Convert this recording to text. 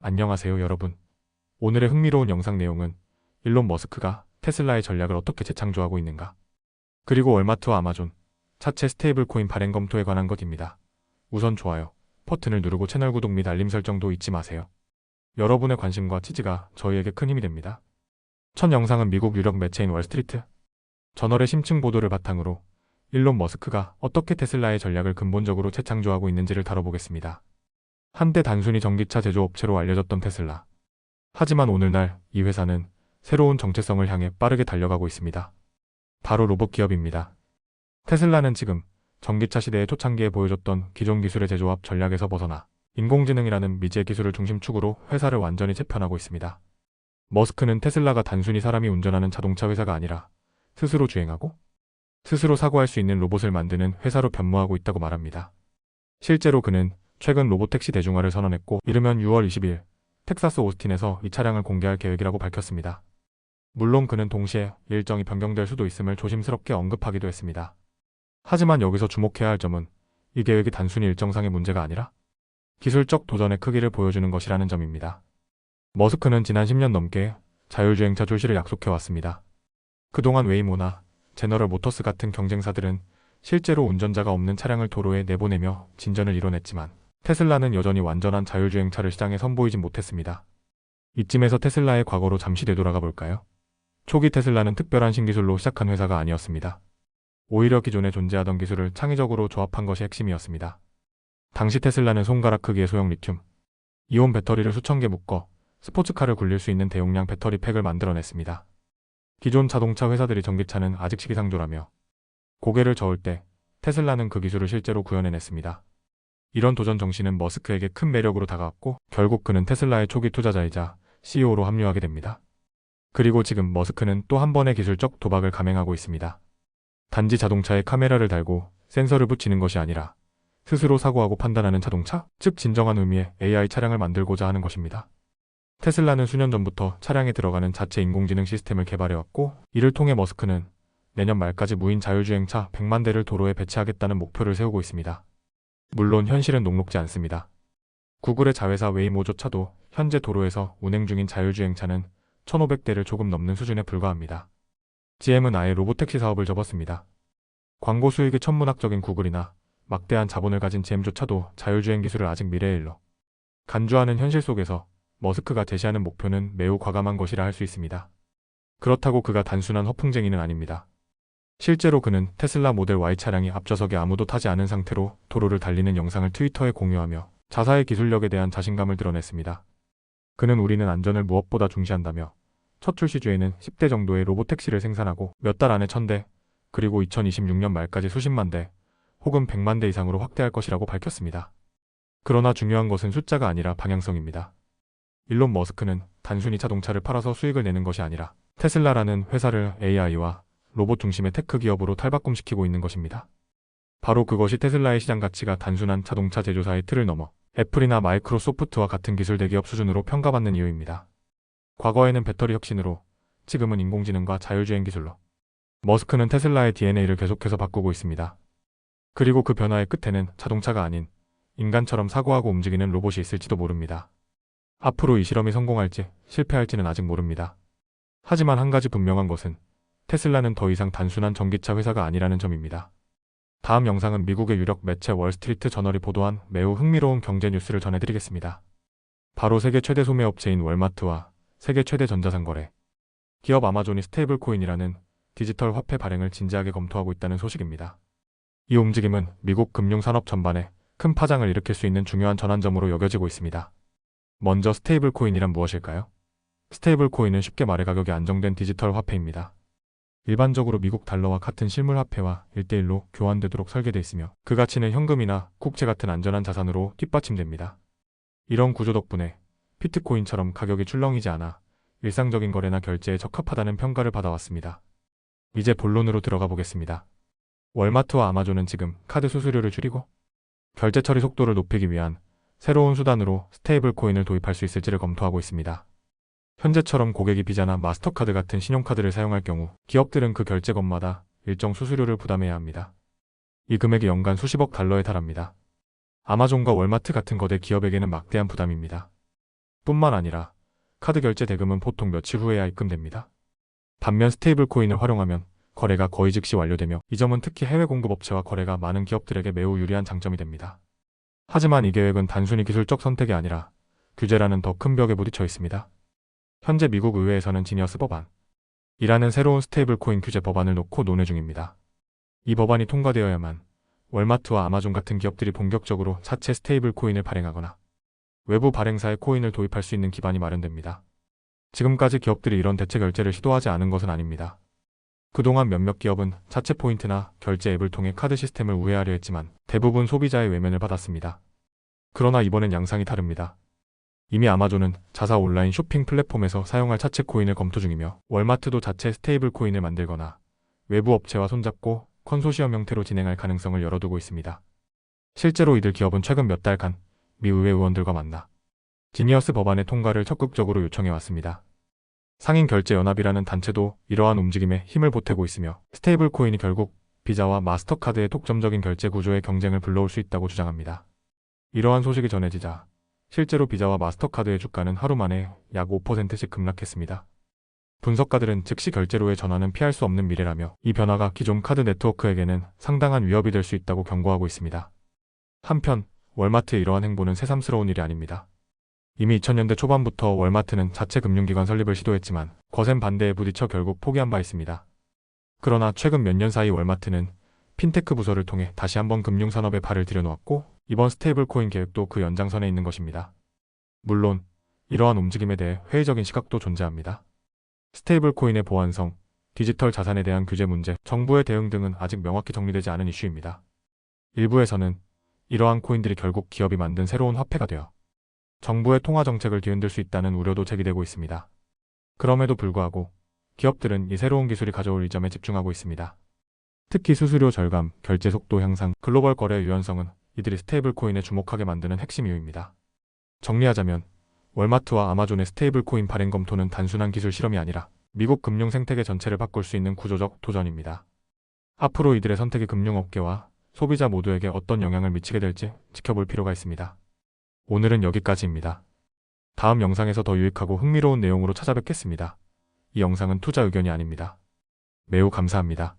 안녕하세요 여러분. 오늘의 흥미로운 영상 내용은 일론 머스크가 테슬라의 전략을 어떻게 재창조하고 있는가, 그리고 월마트와 아마존, 차체 스테이블 코인 발행 검토에 관한 것입니다. 우선 좋아요 버튼을 누르고 채널 구독 및 알림 설정도 잊지 마세요. 여러분의 관심과 지지가 저희에게 큰 힘이 됩니다. 첫 영상은 미국 유력 매체인 월스트리트 저널의 심층 보도를 바탕으로 일론 머스크가 어떻게 테슬라의 전략을 근본적으로 재창조하고 있는지를 다뤄보겠습니다. 한때 단순히 전기차 제조업체로 알려졌던 테슬라. 하지만 오늘날 이 회사는 새로운 정체성을 향해 빠르게 달려가고 있습니다. 바로 로봇 기업입니다. 테슬라는 지금 전기차 시대의 초창기에 보여줬던 기존 기술의 제조업 전략에서 벗어나 인공지능이라는 미지의 기술을 중심축으로 회사를 완전히 재편하고 있습니다. 머스크는 테슬라가 단순히 사람이 운전하는 자동차 회사가 아니라 스스로 주행하고 스스로 사고할 수 있는 로봇을 만드는 회사로 변모하고 있다고 말합니다. 실제로 그는 최근 로봇택시 대중화를 선언했고, 이르면 6월 20일 텍사스 오스틴에서 이 차량을 공개할 계획이라고 밝혔습니다. 물론 그는 동시에 일정이 변경될 수도 있음을 조심스럽게 언급하기도 했습니다. 하지만 여기서 주목해야 할 점은 이 계획이 단순히 일정상의 문제가 아니라 기술적 도전의 크기를 보여주는 것이라는 점입니다. 머스크는 지난 10년 넘게 자율주행차 출시를 약속해왔습니다. 그동안 웨이모나 제너럴 모터스 같은 경쟁사들은 실제로 운전자가 없는 차량을 도로에 내보내며 진전을 이뤄냈지만, 테슬라는 여전히 완전한 자율주행차를 시장에 선보이진 못했습니다. 이쯤에서 테슬라의 과거로 잠시 되돌아가 볼까요? 초기 테슬라는 특별한 신기술로 시작한 회사가 아니었습니다. 오히려 기존에 존재하던 기술을 창의적으로 조합한 것이 핵심이었습니다. 당시 테슬라는 손가락 크기의 소형 리튬 이온 배터리를 수천 개 묶어 스포츠카를 굴릴 수 있는 대용량 배터리 팩을 만들어냈습니다. 기존 자동차 회사들이 전기차는 아직 시기상조라며 고개를 저을 때 테슬라는 그 기술을 실제로 구현해냈습니다. 이런 도전 정신은 머스크에게 큰 매력으로 다가왔고, 결국 그는 테슬라의 초기 투자자이자 CEO로 합류하게 됩니다. 그리고 지금 머스크는 또 한 번의 기술적 도박을 감행하고 있습니다. 단지 자동차에 카메라를 달고 센서를 붙이는 것이 아니라 스스로 사고하고 판단하는 자동차, 즉 진정한 의미의 AI 차량을 만들고자 하는 것입니다. 테슬라는 수년 전부터 차량에 들어가는 자체 인공지능 시스템을 개발해왔고, 이를 통해 머스크는 내년 말까지 무인 자율주행차 100만 대를 도로에 배치하겠다는 목표를 세우고 있습니다. 물론 현실은 녹록지 않습니다. 구글의 자회사 웨이모조차도 현재 도로에서 운행 중인 자율주행차는 1,500대를 조금 넘는 수준에 불과합니다. GM은 아예 로봇택시 사업을 접었습니다. 광고 수익이 천문학적인 구글이나 막대한 자본을 가진 GM조차도 자율주행 기술을 아직 미래에 일러 간주하는 현실 속에서 머스크가 제시하는 목표는 매우 과감한 것이라 할 수 있습니다. 그렇다고 그가 단순한 허풍쟁이는 아닙니다. 실제로 그는 테슬라 모델 Y 차량이 앞좌석에 아무도 타지 않은 상태로 도로를 달리는 영상을 트위터에 공유하며 자사의 기술력에 대한 자신감을 드러냈습니다. 그는 우리는 안전을 무엇보다 중시한다며 첫 출시 주에는 10대 정도의 로봇택시를 생산하고 몇 달 안에 1,000대, 그리고 2026년 말까지 수십만 대, 혹은 100만 대 이상으로 확대할 것이라고 밝혔습니다. 그러나 중요한 것은 숫자가 아니라 방향성입니다. 일론 머스크는 단순히 자동차를 팔아서 수익을 내는 것이 아니라 테슬라라는 회사를 AI와 로봇 중심의 테크 기업으로 탈바꿈시키고 있는 것입니다. 바로 그것이 테슬라의 시장 가치가 단순한 자동차 제조사의 틀을 넘어 애플이나 마이크로소프트와 같은 기술 대기업 수준으로 평가받는 이유입니다. 과거에는 배터리 혁신으로, 지금은 인공지능과 자율주행 기술로 머스크는 테슬라의 DNA를 계속해서 바꾸고 있습니다. 그리고 그 변화의 끝에는 자동차가 아닌 인간처럼 사고하고 움직이는 로봇이 있을지도 모릅니다. 앞으로 이 실험이 성공할지 실패할지는 아직 모릅니다. 하지만 한 가지 분명한 것은 테슬라는 더 이상 단순한 전기차 회사가 아니라는 점입니다. 다음 영상은 미국의 유력 매체 월스트리트 저널이 보도한 매우 흥미로운 경제 뉴스를 전해드리겠습니다. 바로 세계 최대 소매업체인 월마트와 세계 최대 전자상거래 기업 아마존이 스테이블 코인이라는 디지털 화폐 발행을 진지하게 검토하고 있다는 소식입니다. 이 움직임은 미국 금융산업 전반에 큰 파장을 일으킬 수 있는 중요한 전환점으로 여겨지고 있습니다. 먼저 스테이블 코인이란 무엇일까요? 스테이블 코인은 쉽게 말해 가격이 안정된 디지털 화폐입니다. 일반적으로 미국 달러와 같은 실물 화폐와 1대1로 교환되도록 설계되어 있으며, 그 가치는 현금이나 국채 같은 안전한 자산으로 뒷받침됩니다. 이런 구조 덕분에 비트코인처럼 가격이 출렁이지 않아 일상적인 거래나 결제에 적합하다는 평가를 받아왔습니다. 이제 본론으로 들어가 보겠습니다. 월마트와 아마존은 지금 카드 수수료를 줄이고 결제 처리 속도를 높이기 위한 새로운 수단으로 스테이블 코인을 도입할 수 있을지를 검토하고 있습니다. 현재처럼 고객이 비자나 마스터카드 같은 신용카드를 사용할 경우 기업들은 그 결제건마다 일정 수수료를 부담해야 합니다. 이 금액이 연간 수십억 달러에 달합니다. 아마존과 월마트 같은 거대 기업에게는 막대한 부담입니다. 뿐만 아니라 카드 결제 대금은 보통 며칠 후에야 입금됩니다. 반면 스테이블 코인을 활용하면 거래가 거의 즉시 완료되며 이 점은 특히 해외 공급업체와 거래가 많은 기업들에게 매우 유리한 장점이 됩니다. 하지만 이 계획은 단순히 기술적 선택이 아니라 규제라는 더 큰 벽에 부딪혀 있습니다. 현재 미국 의회에서는 지니어스 법안이라는 새로운 스테이블 코인 규제 법안을 놓고 논의 중입니다. 이 법안이 통과되어야만 월마트와 아마존 같은 기업들이 본격적으로 자체 스테이블 코인을 발행하거나 외부 발행사에 코인을 도입할 수 있는 기반이 마련됩니다. 지금까지 기업들이 이런 대체 결제를 시도하지 않은 것은 아닙니다. 그동안 몇몇 기업은 자체 포인트나 결제 앱을 통해 카드 시스템을 우회하려 했지만 대부분 소비자의 외면을 받았습니다. 그러나 이번엔 양상이 다릅니다. 이미 아마존은 자사 온라인 쇼핑 플랫폼에서 사용할 자체 코인을 검토 중이며 월마트도 자체 스테이블 코인을 만들거나 외부 업체와 손잡고 컨소시엄 형태로 진행할 가능성을 열어두고 있습니다. 실제로 이들 기업은 최근 몇 달간 미 의회 의원들과 만나 지니어스 법안의 통과를 적극적으로 요청해왔습니다. 상인결제연합이라는 단체도 이러한 움직임에 힘을 보태고 있으며 스테이블 코인이 결국 비자와 마스터카드의 독점적인 결제 구조의 경쟁을 불러올 수 있다고 주장합니다. 이러한 소식이 전해지자 실제로 비자와 마스터카드의 주가는 하루 만에 약 5%씩 급락했습니다. 분석가들은 즉시 결제로의 전환은 피할 수 없는 미래라며 이 변화가 기존 카드 네트워크에게는 상당한 위협이 될 수 있다고 경고하고 있습니다. 한편 월마트의 이러한 행보는 새삼스러운 일이 아닙니다. 이미 2000년대 초반부터 월마트는 자체 금융기관 설립을 시도했지만 거센 반대에 부딪혀 결국 포기한 바 있습니다. 그러나 최근 몇 년 사이 월마트는 핀테크 부서를 통해 다시 한번 금융산업에 발을 들여놓았고 이번 스테이블 코인 계획도 그 연장선에 있는 것입니다. 물론 이러한 움직임에 대해 회의적인 시각도 존재합니다. 스테이블 코인의 보안성, 디지털 자산에 대한 규제 문제, 정부의 대응 등은 아직 명확히 정리되지 않은 이슈입니다. 일부에서는 이러한 코인들이 결국 기업이 만든 새로운 화폐가 되어 정부의 통화 정책을 뒤흔들 수 있다는 우려도 제기되고 있습니다. 그럼에도 불구하고 기업들은 이 새로운 기술이 가져올 이점에 집중하고 있습니다. 특히 수수료 절감, 결제 속도 향상, 글로벌 거래 유연성은 이들이 스테이블 코인에 주목하게 만드는 핵심 이유입니다. 정리하자면 월마트와 아마존의 스테이블 코인 발행 검토는 단순한 기술 실험이 아니라 미국 금융 생태계 전체를 바꿀 수 있는 구조적 도전입니다. 앞으로 이들의 선택이 금융업계와 소비자 모두에게 어떤 영향을 미치게 될지 지켜볼 필요가 있습니다. 오늘은 여기까지입니다. 다음 영상에서 더 유익하고 흥미로운 내용으로 찾아뵙겠습니다. 이 영상은 투자 의견이 아닙니다. 매우 감사합니다.